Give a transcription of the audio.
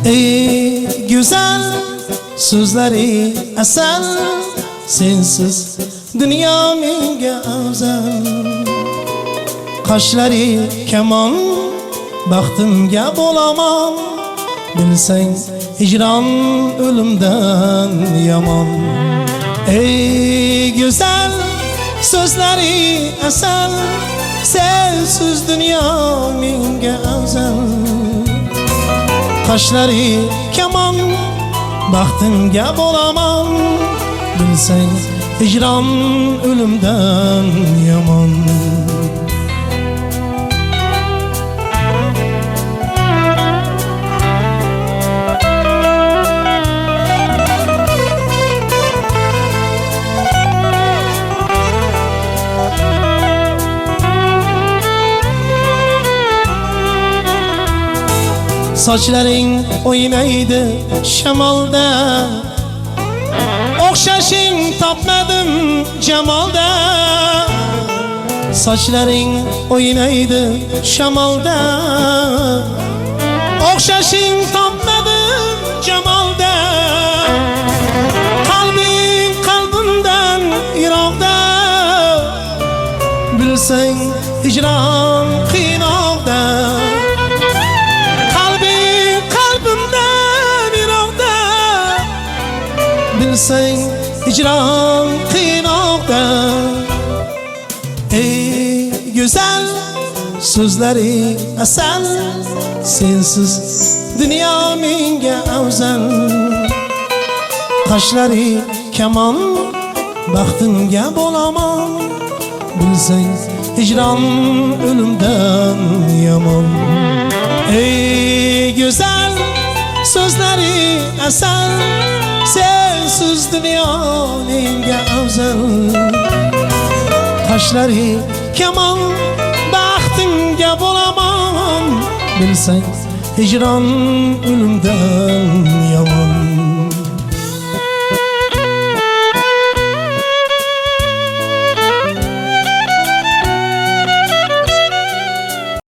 Ey güzel sözleri asal, sensiz dünya menga afzal. Qoshlari kamon, baxtimga bo'laman, bilsang hijron o'limdan yomon. Ey güzel sözleri asal, sensiz dünya menga afzal. Qoshlari kamon, baxtimga bo'laman, bilsang hijron o'limdan yomon. Sochlaring o'ynaydi shamolda, o'xshashing topmadim jamolda. Sochlaring o'ynaydi shamolda, o'xshashing topmadim jamolda. Qalbing qalbimdan yiroqda, bilsang hijron qiynoqda. Bilsang hicran qiynoqda. Ey güzel sözleri asal, sensiz dünya menga afzal. Qoshlari kamon, baxtimga bo'laman, bilsang hijron o'limdan yomon. Ey güzel sözleri asal, sensiz dünya menga afzal. Qoshlari kamon, baxtimga bo'laman, bilsang hijron o'limdan yomon.